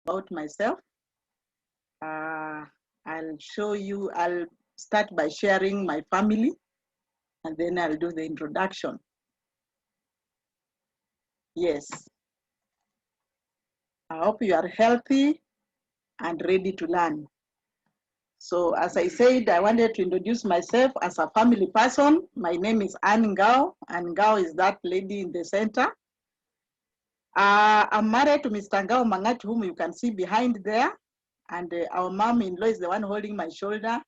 about myself. I'll show you, I'll start by sharing my family, and then I'll do the introduction. Yes. I hope you are healthy and ready to learn. So as I said, I wanted to introduce myself as a family person. My name is Ngao, and Ngao is that lady in the center. I'm married to Mr. Ngao Mangat, whom you can see behind there. And our mom-in-law is the one holding my shoulder.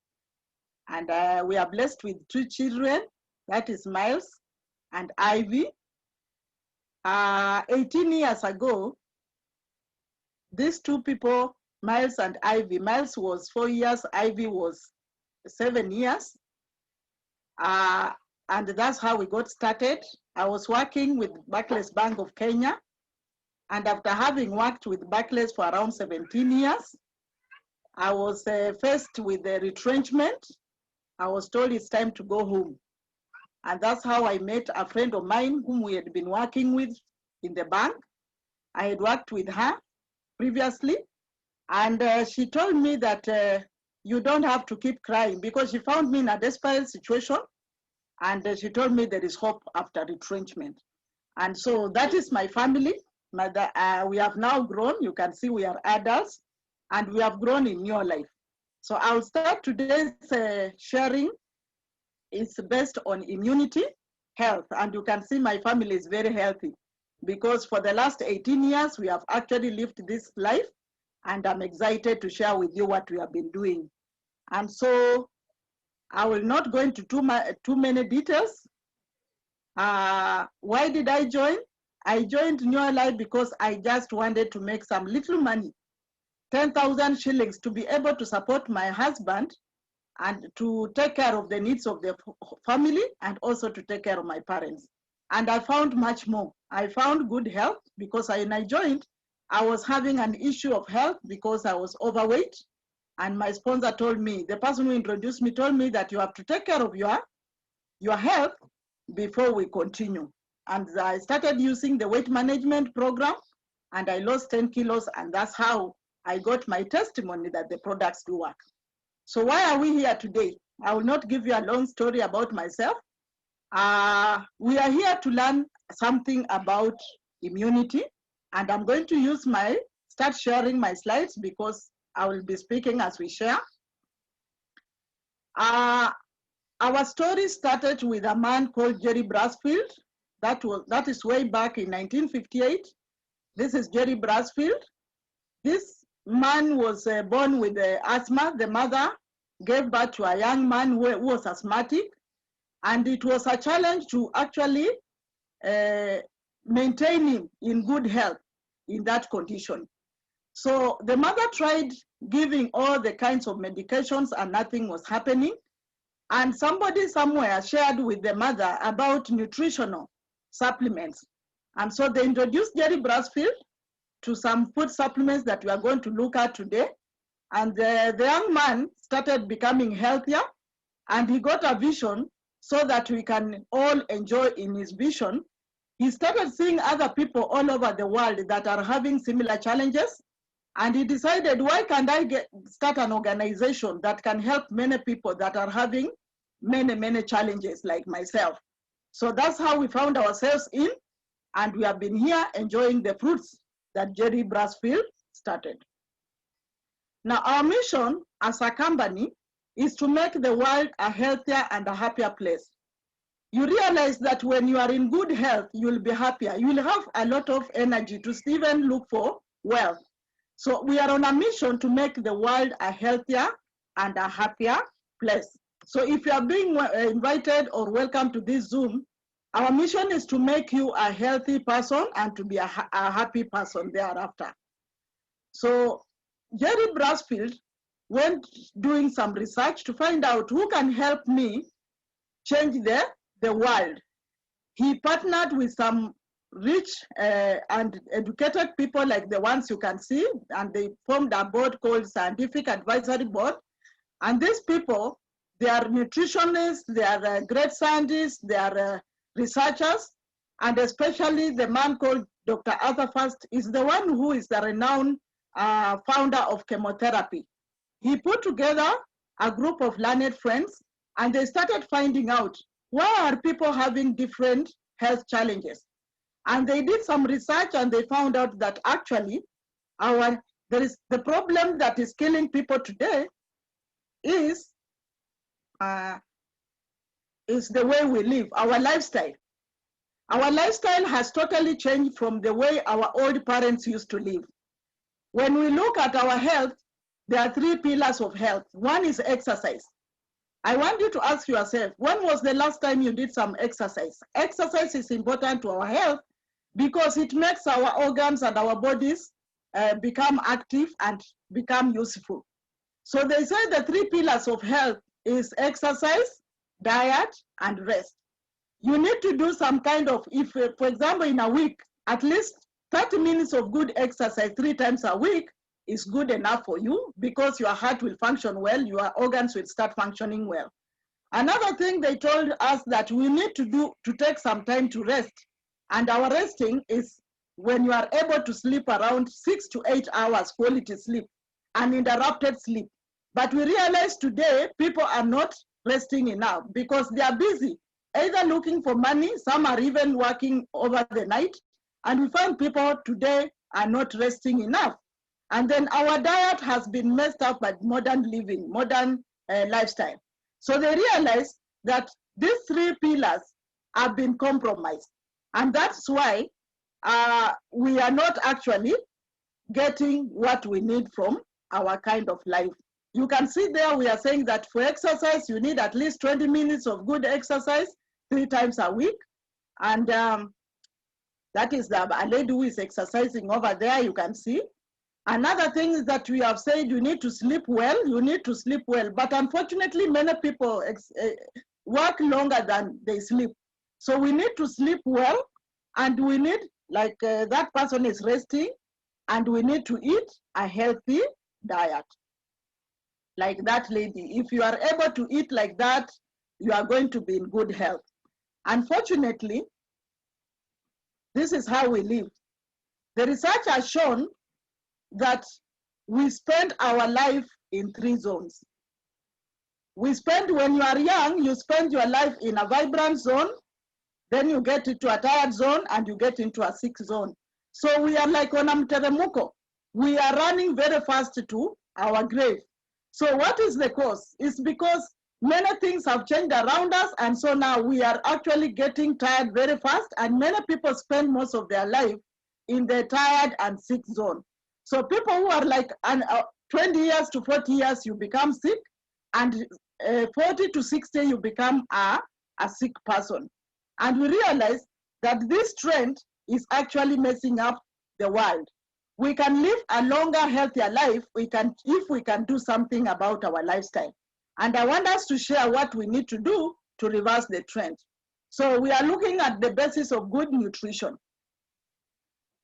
And we are blessed with 2 children, that is Miles and Ivy. 18 years ago, these 2 people, Miles and Ivy, Miles was 4 years, Ivy was 7 years. And that's how we got started. I was working with Barclays Bank of Kenya. And after having worked with Barclays for around 17 years, I was faced with the retrenchment. I was told it's time to go home. And that's how I met a friend of mine whom we had been working with in the bank. I had worked with her previously. And she told me that you don't have to keep crying, because she found me in a desperate situation. And she told me there is hope after retrenchment. And so that is my family. We have now grown. You can see we are adults, and we have grown in your life. So I'll start today's sharing. It's based on immunity, health, and you can see my family is very healthy, because for the last 18 years, we have actually lived this life, and I'm excited to share with you what we have been doing. And so I will not go into too many details. Why did I join? I joined New Life because I just wanted to make some little money, 10,000 shillings, to be able to support my husband and to take care of the needs of the family, and also to take care of my parents. And I found much more. I found good health, because when I joined, I was having an issue of health because I was overweight. And my sponsor told me, the person who introduced me told me that you have to take care of your health before we continue. And I started using the weight management program, and I lost 10 kilos, and that's how I got my testimony that the products do work. So why are we here today? I will not give you a long story about myself. We are here to learn something about immunity, and I'm going to start sharing my slides, because I will be speaking as we share. Our story started with a man called Jerry Brasfield. That is way back in 1958. This is Jerry Brasfield. This man was born with asthma. The mother gave birth to a young man who was asthmatic, and it was a challenge to actually maintain him in good health in that condition. So the mother tried giving all the kinds of medications, and nothing was happening. And somebody somewhere shared with the mother about nutritional supplements. And so they introduced Jerry Brasfield to some food supplements that we are going to look at today. And the young man started becoming healthier, and he got a vision so that we can all enjoy in his vision. He started seeing other people all over the world that are having similar challenges. And he decided, why can't I start an organization that can help many people that are having many challenges like myself? So that's how we found ourselves in, and we have been here enjoying the fruits that Jerry Brasfield started. Now, our mission as a company is to make the world a healthier and a happier place. You realize that when you are in good health, you will be happier. You will have a lot of energy to even look for wealth. So we are on a mission to make the world a healthier and a happier place. So if you are being invited or welcome to this Zoom, our mission is to make you a healthy person and to be a happy person thereafter. So Jerry Brasfield went doing some research to find out who can help me change the world. He partnered with some rich and educated people like the ones you can see, and they formed a board called Scientific Advisory Board. And these people, they are nutritionists, they are great scientists, they are researchers, and especially the man called Dr. Arthur Fast is the one who is the renowned founder of chemotherapy. He put together a group of learned friends, and they started finding out why are people having different health challenges. And they did some research, and they found out that actually there is the problem that is killing people today is the way we live, our lifestyle. Our lifestyle has totally changed from the way our old parents used to live. When we look at our health, there are three pillars of health. One is exercise. I want you to ask yourself, when was the last time you did some exercise? Exercise is important to our health because it makes our organs and our bodies become active and become useful. So they say the three pillars of health is exercise, diet, and rest. You need to do some kind of, if for example, in a week, at least 30 minutes of good exercise 3 times a week is good enough for you because your heart will function well, your organs will start functioning well. Another thing they told us that we need to take some time to rest. And our resting is when you are able to sleep around 6 to 8 hours quality sleep, uninterrupted sleep. But we realize today people are not resting enough because they are busy, either looking for money, some are even working over the night, and we find people today are not resting enough. And then our diet has been messed up by modern living, modern lifestyle. So they realize that these three pillars have been compromised. And that's why we are not actually getting what we need from our kind of life. You can see there we are saying that for exercise, you need at least 20 minutes of good exercise 3 times a week. And that is a lady who is exercising over there, you can see. Another thing is that we have said you need to sleep well, you need to sleep well. But unfortunately, many people work longer than they sleep. So we need to sleep well, and we need, like that person is resting, and we need to eat a healthy diet. Like that lady, if you are able to eat like that, you are going to be in good health. Unfortunately, this is how we live. The research has shown that we spend our life in 3 zones. We spend, when you are young, you spend your life in a vibrant zone, then you get into a tired zone, and you get into a sick zone. So we are like on a mteremuko. We are running very fast to our grave. So what is the cause? It's because many things have changed around us, and so now we are actually getting tired very fast, and many people spend most of their life in the tired and sick zone. So people who are like 20 years to 40 years, you become sick, and 40 to 60, you become a sick person. And we realize that this trend is actually messing up the world. We can live a longer, healthier life if we can do something about our lifestyle. And I want us to share what we need to do to reverse the trend. So we are looking at the basis of good nutrition.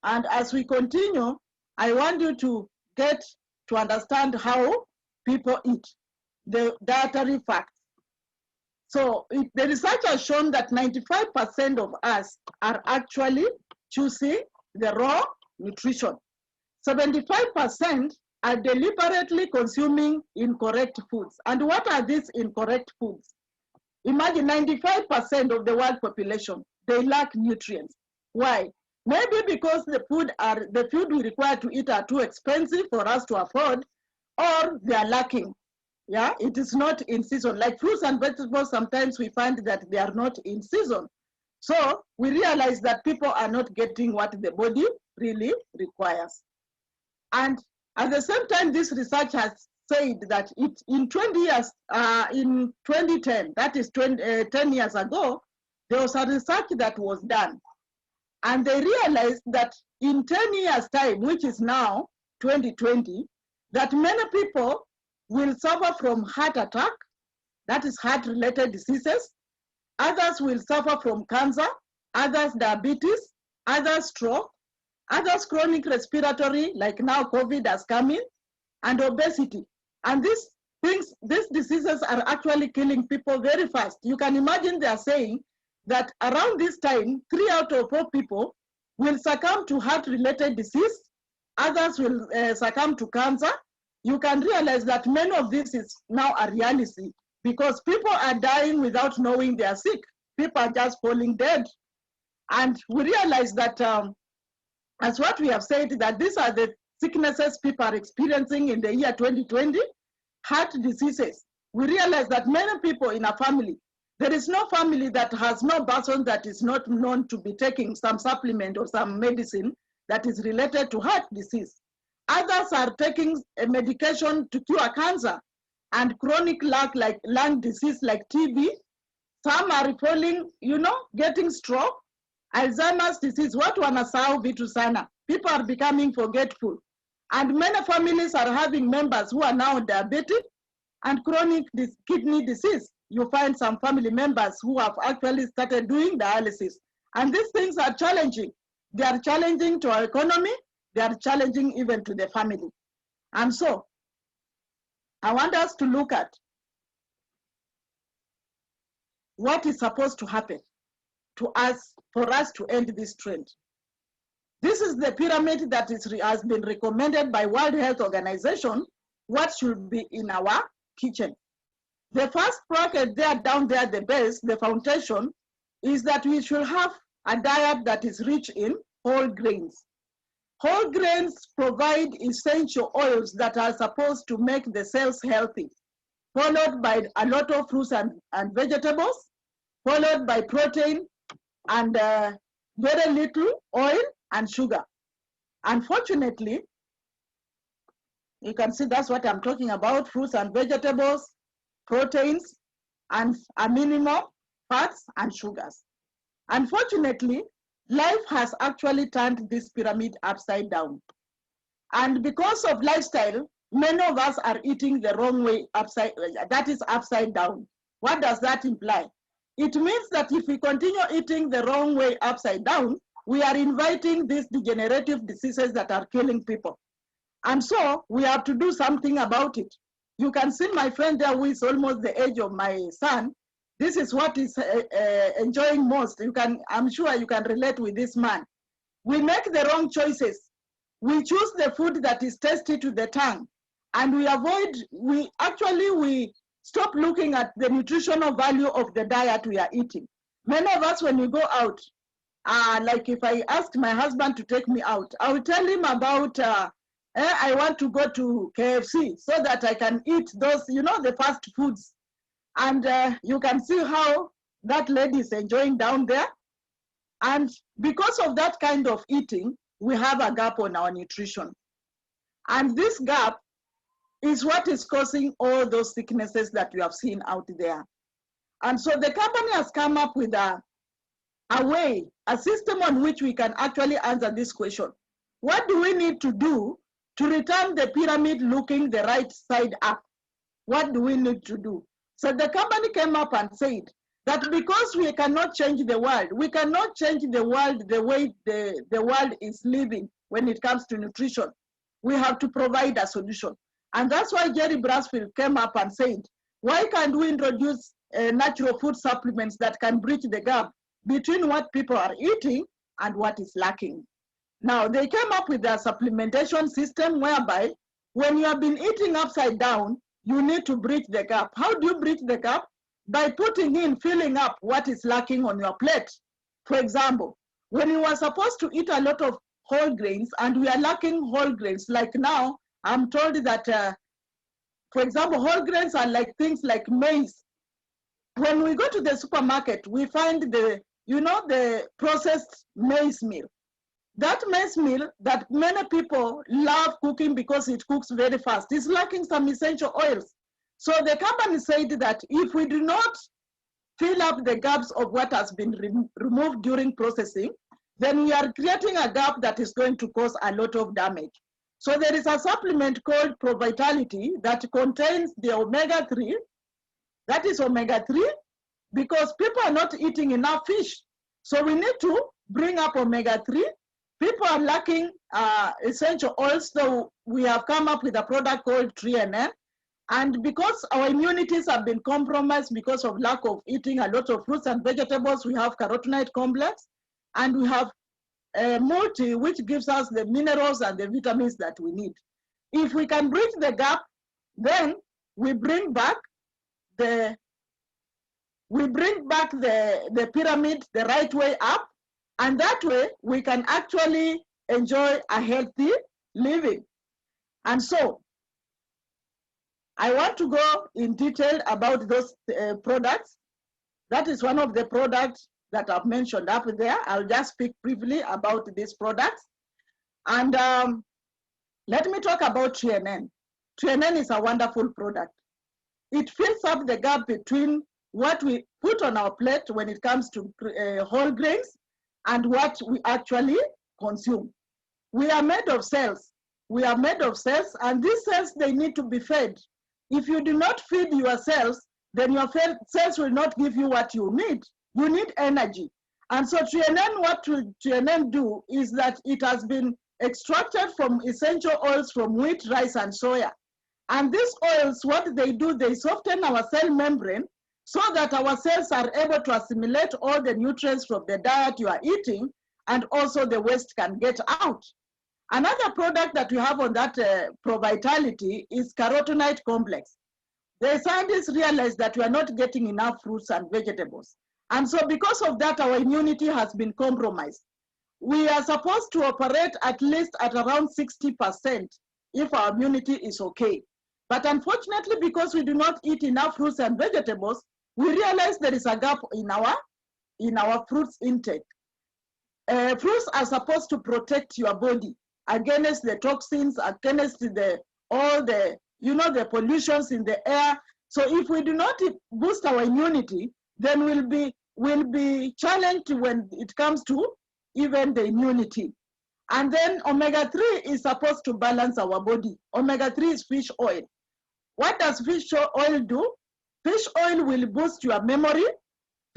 And as we continue, I want you to get to understand how people eat, the dietary facts. So the research has shown that 95% of us are actually choosing the raw nutrition. 75% are deliberately consuming incorrect foods. And what are these incorrect foods? Imagine 95% of the world population, they lack nutrients. Why? Maybe because the food we require to eat are too expensive for us to afford, or they are lacking. Yeah, it is not in season. Like fruits and vegetables, sometimes we find that they are not in season. So we realize that people are not getting what the body really requires. And at the same time, this research has said that in 20 years, in 2010, that is 10 years ago, there was a research that was done. And they realized that in 10 years' time, which is now 2020, that many people will suffer from heart attack, that is heart-related diseases. Others will suffer from cancer, others diabetes, others stroke, others chronic respiratory, like now COVID has come in, and obesity. And these diseases are actually killing people very fast. You can imagine they are saying that around this time, 3 out of 4 people will succumb to heart-related disease, others will succumb to cancer. You can realize that many of this is now a reality because people are dying without knowing they are sick. People are just falling dead. And we realize that, as what we have said, that these are the sicknesses people are experiencing in the year 2020, heart diseases. We realize that many people in a family, there is no family that has no person that is not known to be taking some supplement or some medicine that is related to heart disease. Others are taking a medication to cure cancer and chronic lung disease like TB. Some are falling, getting stroke, Alzheimer's disease. Watu wanasahau vitu sana. People are becoming forgetful. And many families are having members who are now diabetic and chronic kidney disease. You find some family members who have actually started doing dialysis. And these things are challenging. They are challenging to our economy. They are challenging even to the family. And so, I want us to look at what is supposed to happen to us for us to end this trend. This is the pyramid that has been recommended by World Health Organization, what should be in our kitchen. The first bracket there, down there, the base, the foundation, is that we should have a diet that is rich in whole grains. Whole grains provide essential oils that are supposed to make the cells healthy, followed by a lot of fruits and vegetables, followed by protein and very little oil and sugar. Unfortunately, you can see that's what I'm talking about, fruits and vegetables, proteins, and a minimum fats and sugars. Unfortunately, life has actually turned this pyramid upside down. And because of lifestyle, many of us are eating the wrong way, that is upside down. What does that imply? It means that if we continue eating the wrong way upside down, we are inviting these degenerative diseases that are killing people. And so we have to do something about it. You can see my friend there who is almost the age of my son. This is what he's enjoying most. I'm sure you can relate with this man. We make the wrong choices. We choose the food that is tasty to the tongue. And we stop looking at the nutritional value of the diet we are eating. Many of us, when we go out, like if I ask my husband to take me out, I will tell him about, I want to go to KFC so that I can eat those, the fast foods. And you can see how that lady is enjoying down there. And because of that kind of eating, we have a gap on our nutrition. And this gap is what is causing all those sicknesses that we have seen out there. And so the company has come up with a system on which we can actually answer this question. What do we need to do to return the pyramid looking the right side up? What do we need to do? So the company came up and said that because we cannot change the world, we cannot change the world the way the world is living when it comes to nutrition. We have to provide a solution. And that's why Jerry Brasfield came up and said, why can't we introduce natural food supplements that can bridge the gap between what people are eating and what is lacking? Now, they came up with a supplementation system whereby when you have been eating upside down, you need to bridge the gap. How do you bridge the gap? By filling up what is lacking on your plate. For example, when you are supposed to eat a lot of whole grains and we are lacking whole grains, like now, I'm told that, for example, whole grains are like things like maize. When we go to the supermarket, we find the processed maize meal. That maize meal that many people love cooking because it cooks very fast is lacking some essential oils. So the company said that if we do not fill up the gaps of what has been removed during processing, then we are creating a gap that is going to cause a lot of damage. So there is a supplement called Pro Vitality that contains the omega-3. That is omega-3 because people are not eating enough fish. So we need to bring up omega-3. People are lacking essential oils, so we have come up with a product called 3NN. And because our immunities have been compromised because of lack of eating a lot of fruits and vegetables, we have carotenoid complex, and we have multi, which gives us the minerals and the vitamins that we need. If we can bridge the gap, then we bring back the pyramid the right way up, and that way we can actually enjoy a healthy living. And so I want to go in detail about those products. That is one of the products that I've mentioned up there. I'll just speak briefly about these products. And let me talk about TNN. TNN is a wonderful product. It fills up the gap between what we put on our plate when it comes to whole grains and what we actually consume. We are made of cells. We are made of cells, and these cells, they need to be fed. If you do not feed your cells, then your cells will not give you what you need. You need energy. And so TNN, what will TNN do is that it has been extracted from essential oils from wheat, rice, and soya. And these oils, what they do, they soften our cell membrane so that our cells are able to assimilate all the nutrients from the diet you are eating, and also the waste can get out. Another product that we have on that ProVitality is carotenoid complex. The scientists realized that we are not getting enough fruits and vegetables. And so because of that, our immunity has been compromised. We are supposed to operate at least at around 60% if our immunity is okay. But unfortunately, because we do not eat enough fruits and vegetables, we realize there is a gap in our fruits intake. Fruits are supposed to protect your body against the toxins, against all the pollutions in the air. So if we do not boost our immunity, then we'll be challenged when it comes to even the immunity. And then omega-3 is supposed to balance our body. Omega-3 is fish oil. What does fish oil do? Fish oil will boost your memory.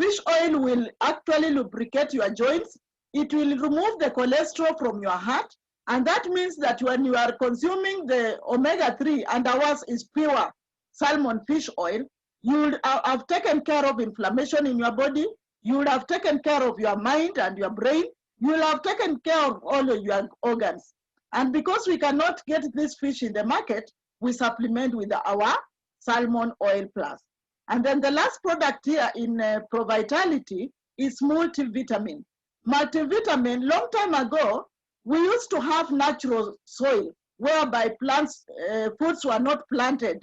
Fish oil will actually lubricate your joints. It will remove the cholesterol from your heart. And that means that when you are consuming the omega-3, and ours is pure salmon fish oil, you would have taken care of inflammation in your body. You would have taken care of your mind and your brain. You will have taken care of all of your organs. And because we cannot get this fish in the market, we supplement with our salmon oil plus. And then the last product here in ProVitality is multivitamin. Multivitamin, long time ago, we used to have natural soil whereby foods were not planted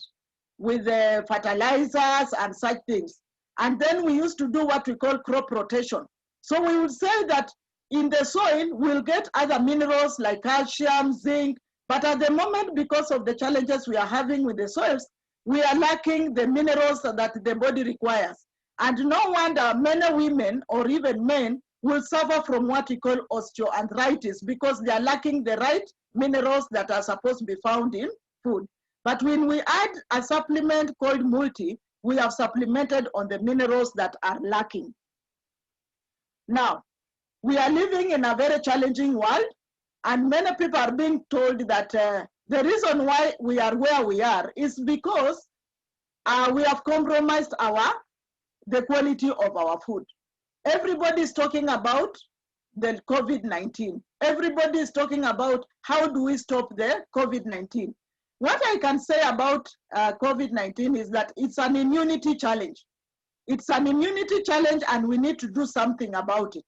with fertilizers and such things. And then we used to do what we call crop rotation. So we would say that in the soil, we'll get other minerals like calcium, zinc, but at the moment, because of the challenges we are having with the soils, we are lacking the minerals that the body requires. And no wonder many women or even men will suffer from what we call osteoarthritis because they are lacking the right minerals that are supposed to be found in food. But when we add a supplement called multi, we have supplemented on the minerals that are lacking. Now, we are living in a very challenging world, and many people are being told that the reason why we are where we are is because we have compromised the quality of our food. Everybody is talking about the COVID-19. Everybody is talking about how do we stop the COVID-19. What I can say about COVID-19 is that it's an immunity challenge. It's an immunity challenge, and we need to do something about it.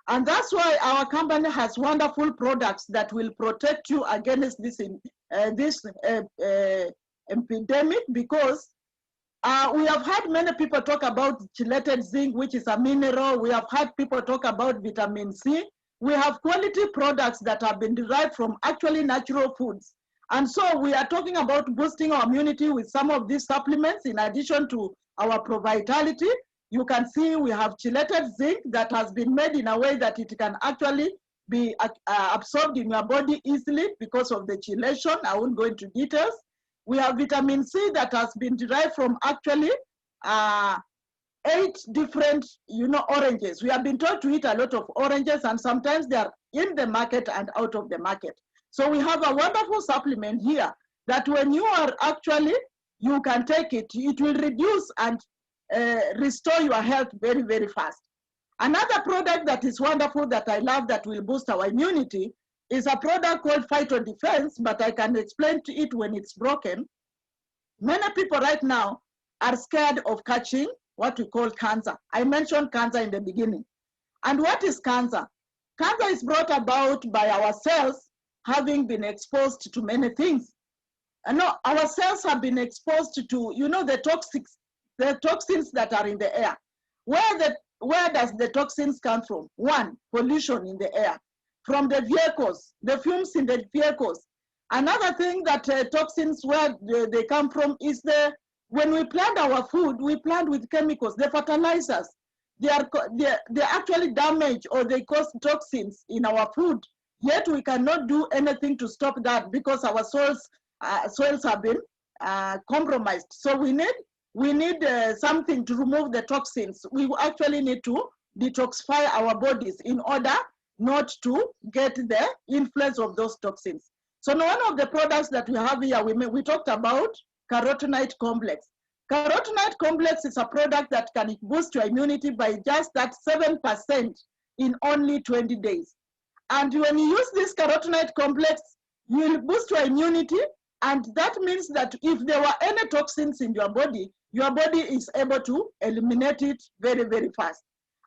And that's why our company has wonderful products that will protect you against this epidemic, because we have had many people talk about chelated zinc, which is a mineral. We have had people talk about vitamin C. We have quality products that have been derived from actually natural foods. And so we are talking about boosting our immunity with some of these supplements in addition to our ProVitality. You can see we have chelated zinc that has been made in a way that it can actually be absorbed in your body easily because of the chelation. I won't go into details. We have vitamin C that has been derived from actually 8 different, oranges. We have been told to eat a lot of oranges, and sometimes they are in the market and out of the market. So we have a wonderful supplement here that when you are actually, you can take it, it will reduce and restore your health very, very fast. Another product that is wonderful that I love that will boost our immunity is a product called Phytodefense, but I can explain to it when it's broken. Many people right now are scared of catching what we call cancer. I mentioned cancer in the beginning. And what is cancer? Cancer is brought about by our cells having been exposed to many things. And no, our cells have been exposed to, the toxins that are in the air. Where does the toxins come from? One, pollution in the air. From the vehicles, the fumes in the vehicles. Another thing that toxins, where they come from is when we plant our food, we plant with chemicals, the fertilizers. They actually damage or they cause toxins in our food. Yet we cannot do anything to stop that because our soils have been compromised. So we need something to remove the toxins. We actually need to detoxify our bodies in order not to get the influence of those toxins. So one of the products that we have here, we talked about carotenoid complex. Carotenoid complex is a product that can boost your immunity by just that 7% in only 20 days. And when you use this carotenoid complex, you will boost your immunity. And that means that if there were any toxins in your body is able to eliminate it very, very fast.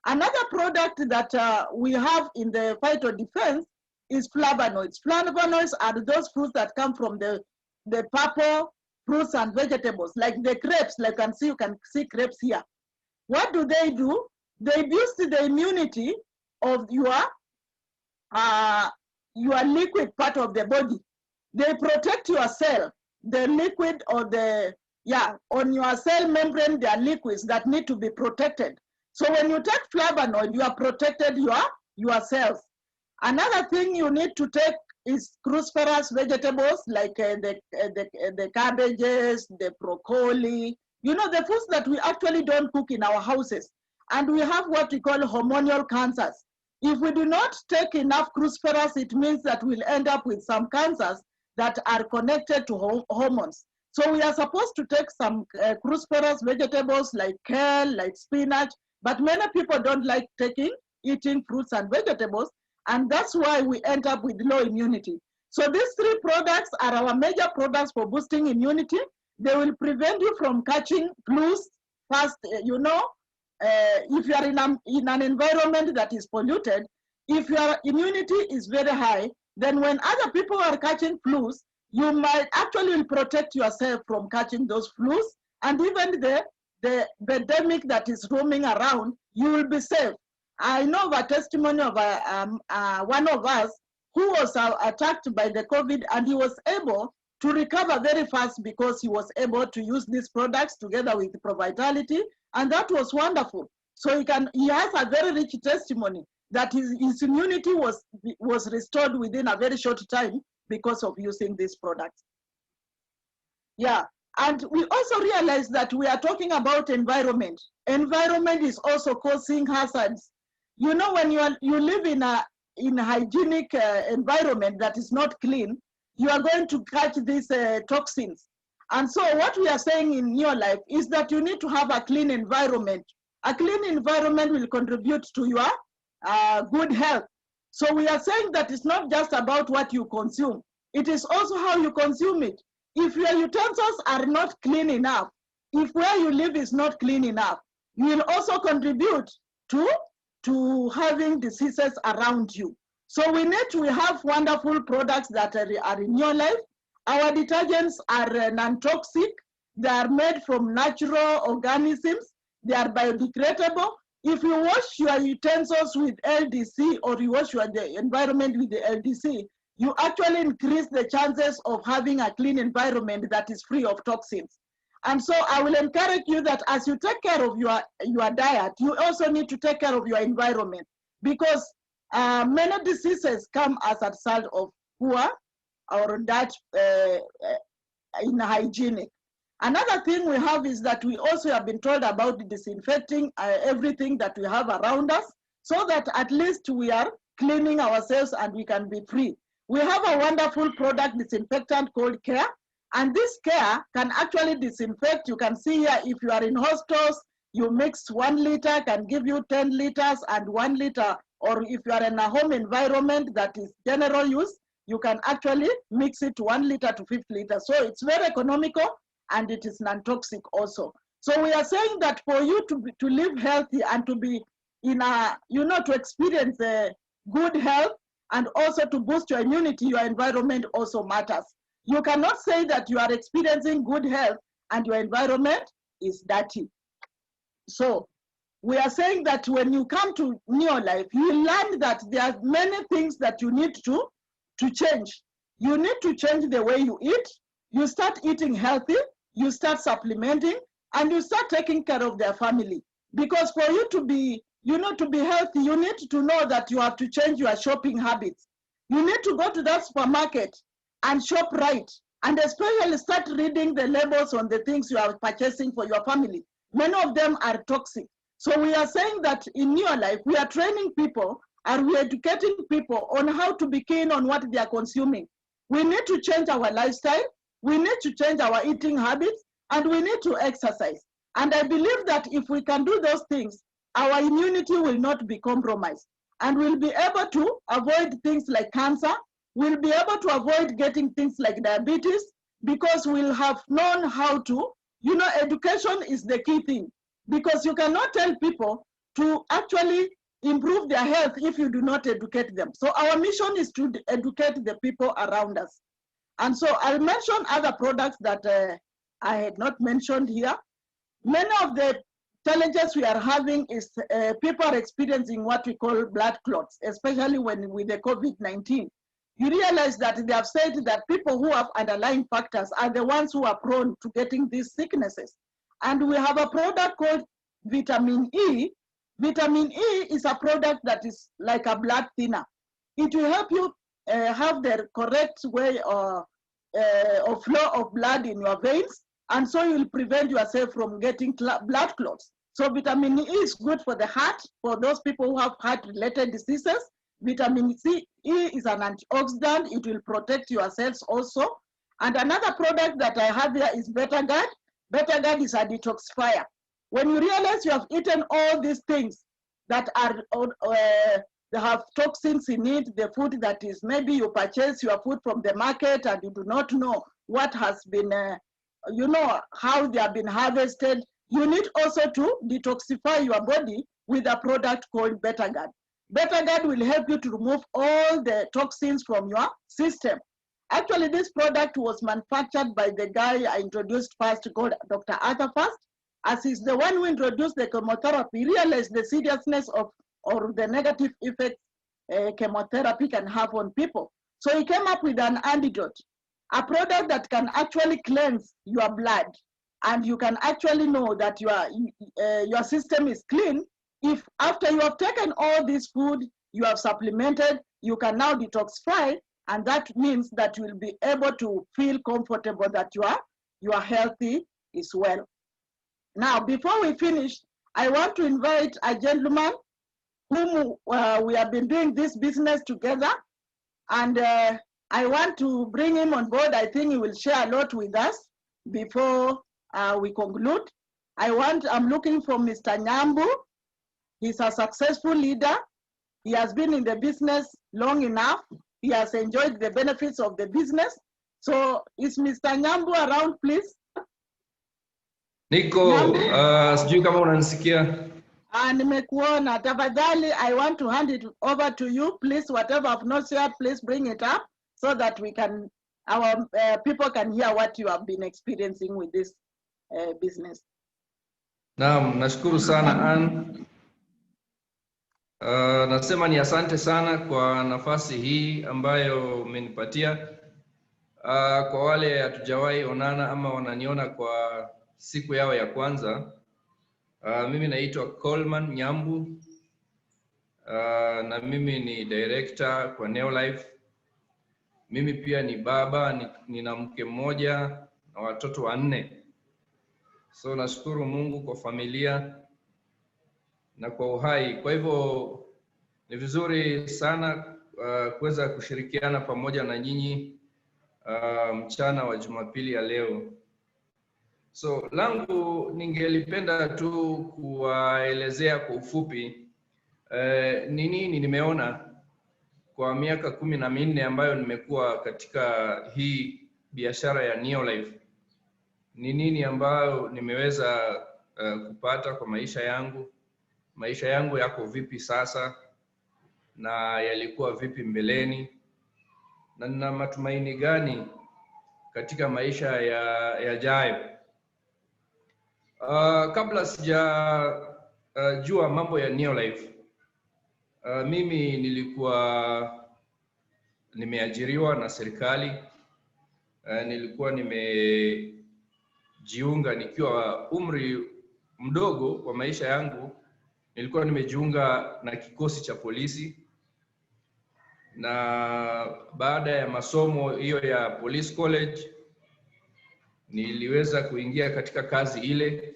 Another product that we have in the Phytodefense is flavonoids. Flavonoids are those fruits that come from the purple fruits and vegetables, like the grapes. Like you can see grapes here. What do? They boost the immunity of your liquid part of the body. They protect your cell, the liquid or on your cell membrane, there are liquids that need to be protected. So when you take flavonoid, you are protected your cells. Another thing you need to take is cruciferous vegetables like the cabbages, the broccoli, the foods that we actually don't cook in our houses. And we have what we call hormonal cancers. If we do not take enough cruciferous, it means that we'll end up with some cancers that are connected to hormones. So we are supposed to take some cruciferous vegetables like kale, like spinach, but many people don't like eating fruits and vegetables, and that's why we end up with low immunity. So these three products are our major products for boosting immunity. They will prevent you from catching flus fast. If you are in an environment that is polluted, if your immunity is very high, then when other people are catching flus, you might actually protect yourself from catching those flus, and even the pandemic that is roaming around, you will be safe. I know of a testimony of one of us who was attacked by the COVID, and he was able to recover very fast because he was able to use these products together with ProVitality, and that was wonderful. So he has a very rich testimony that his immunity was restored within a very short time because of using these products. Yeah, and we also realize that we are talking about environment. Environment is also causing hazards. When you live in a hygienic environment that is not clean, you are going to catch these toxins. And so what we are saying in your life is that you need to have a clean environment. A clean environment will contribute to your good health. So we are saying that it's not just about what you consume. It is also how you consume it. If your utensils are not clean enough, if where you live is not clean enough, you will also contribute to having diseases around you. So we have wonderful products that are in your life. Our detergents are non-toxic. They are made from natural organisms. They are biodegradable. If you wash your utensils with LDC or you wash the environment with the LDC, you actually increase the chances of having a clean environment that is free of toxins. And so I will encourage you that as you take care of your diet, you also need to take care of your environment, because many diseases come as a result of poor or that unhygienic. Another thing we have is that we also have been told about disinfecting everything that we have around us, so that at least we are cleaning ourselves and we can be free. We have a wonderful product disinfectant called Care, and this Care can actually disinfect. You can see here, if you are in hostels, you mix 1 liter can give you 10 liters and 1 liter, or if you are in a home environment that is general use, you can actually mix it 1 liter to 50 liters. So it's very economical and it is non-toxic also. So we are saying that for you to live healthy and to be in a, to experience good health and also to boost your immunity, your environment also matters. You cannot say that you are experiencing good health and your environment is dirty. So we are saying that when you come to Neolife, you learn that there are many things that you need to change. You need to change the way you eat. You start eating healthy, you start supplementing, and you start taking care of their family. Because for you to be, to be healthy, you need to know that you have to change your shopping habits. You need to go to that supermarket and shop right, and especially start reading the labels on the things you are purchasing for your family. Many of them are toxic. So we are saying that in Neolife, we are training people and we are educating people on how to be keen on what they are consuming. We need to change our lifestyle, we need to change our eating habits, and we need to exercise. And I believe that if we can do those things, our immunity will not be compromised. And we'll be able to avoid things like cancer, we'll be able to avoid getting things like diabetes, because we'll have known how to, education is the key thing. Because you cannot tell people to actually improve their health if you do not educate them. So our mission is to educate the people around us. And so I'll mention other products that I had not mentioned here. Many of the challenges we are having is people are experiencing what we call blood clots, especially with the COVID-19. You realize that they have said that people who have underlying factors are the ones who are prone to getting these sicknesses. And we have a product called vitamin E. Vitamin E is a product that is like a blood thinner. It will help you have the correct way of flow of blood in your veins, and so you'll prevent yourself from getting blood clots. So vitamin E is good for the heart, for those people who have heart-related diseases. Vitamin E is an antioxidant. It will protect your cells also. And another product that I have here is Betagard. Betagard is a detoxifier. When you realize you have eaten all these things that are they have toxins in it, the food that is, maybe you purchase your food from the market and you do not know what has been, how they have been harvested, you need also to detoxify your body with a product called Betagard. Betagard will help you to remove all the toxins from your system. Actually, this product was manufactured by the guy I introduced first, called Dr. Arthur First. As he's the one who introduced the chemotherapy, he realized the seriousness of or the negative effects chemotherapy can have on people. So he came up with an antidote, a product that can actually cleanse your blood, and you can actually know that your system is clean. If after you have taken all this food, you have supplemented, you can now detoxify, and that means that you will be able to feel comfortable that you are healthy as well. Now, before we finish, I want to invite a gentleman whom we have been doing this business together, and I want to bring him on board. I think he will share a lot with us before we conclude. I'm looking for Mr. Nyambu. He's a successful leader. He has been in the business long enough. He has enjoyed the benefits of the business. So is Mr. Nyambu around, please? Nico, sijui kama unanisikia. Nimekuona. Tafadhali, I want to hand it over to you. Please, whatever I've not shared, please bring it up so that our people can hear what you have been experiencing with this business. Naam, nashukuru sana Ann. Nasema ni asante sana kwa nafasi hii ambayo umenipatia. Kwa wale hatujawahi onana ama wananiona kwa siku yao ya kwanza, mimi naitwa Coleman Nyambu, na mimi ni director kwa Neolife. Mimi pia ni baba, nina mke mmoja na watoto 4. So nashukuru Mungu kwa familia na kwa uhai. Kwa hivyo ni vizuri sana kuweza kushirikiana pamoja na nyinyi mchana wa Jumapili ya leo. So langu ningelipenda tu kuwaelezea kwa ufupi ni nini nimeona kwa miaka 14 ambayo nimekuwa katika hii biashara ya Neolife. Ni nini ambayo nimeweza kupata kwa maisha yangu. Maisha yangu yako vipi sasa na yalikuwa vipi mbeleni, na nina matumaini gani katika maisha yajayo. Kabla sijajua mambo ya Neolife, mimi nilikuwa nimeajiriwa na serikali. Nilikuwa nimejiunga nikiwa umri mdogo kwa maisha yangu. Nilikuwa nimejiunga na kikosi cha polisi, na baada ya masomo hiyo ya police college niliweza kuingia katika kazi ile,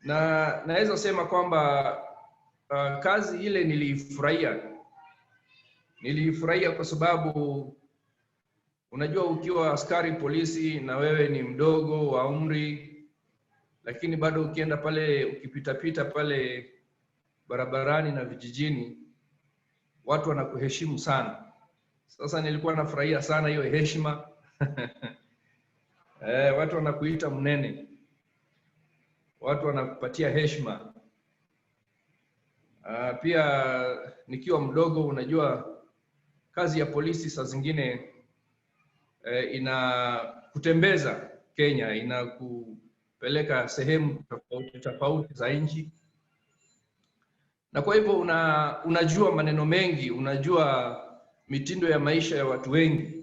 na naweza sema kwamba kazi ile nilifurahia kwa sababu unajua ukiwa askari polisi na wewe ni mdogo wa umri, lakini bado ukienda pale ukipita pale barabarani na vijijini, watu wanakuheshimu sana. Sasa nilikuwa nafurahia sana hiyo heshima. Watu wanakuita mnene, watu wanakupatia heshima. Pia nikiwa mdogo, unajua kazi ya polisi saa zingine inakutembeza Kenya, inakupeleka sehemu tofauti za nchi, na kwa hivyo unajua maneno mengi, unajua mitindo ya maisha ya watu wengi.